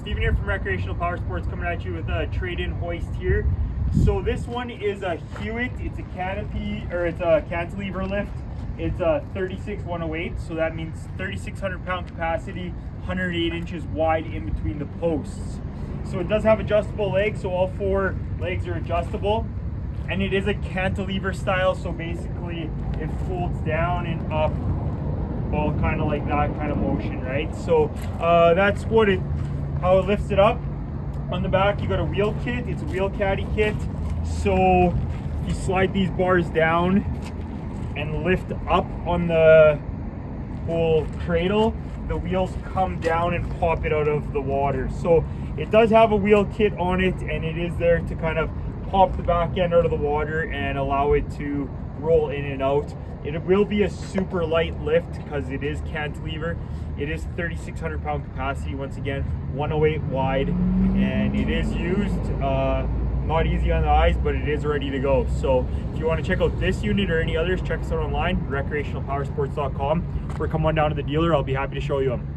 Steven here from Recreational Power Sports, coming at you with a trade-in hoist here. So this one is a Hewitt. It's a canopy, or it's a cantilever lift. It's a 36-108, so that means 3,600 pound capacity, 108 inches wide in between the posts. So it does have adjustable legs, so all 4 legs are adjustable. And it is a cantilever style, so basically it folds down and up, all kind of like that kind of motion, right? So that's how it lifts it up. On the back you got a wheel kit. It's a wheel caddy kit. So you slide these bars down and lift up on the whole cradle, the wheels come down and pop it out of the water. So it does have a wheel kit on it, and it is there to kind of pop the back end out of the water and allow it to roll in and out. It will be a super light lift because it is cantilever. It is 3,600 pound capacity, once again, 108 wide, and it is used. Not easy on the eyes, but it is ready to go. So if you want to check out this unit or any others, check us out online, recreationalpowersports.com, or come on down to the dealer. I'll be happy to show you them.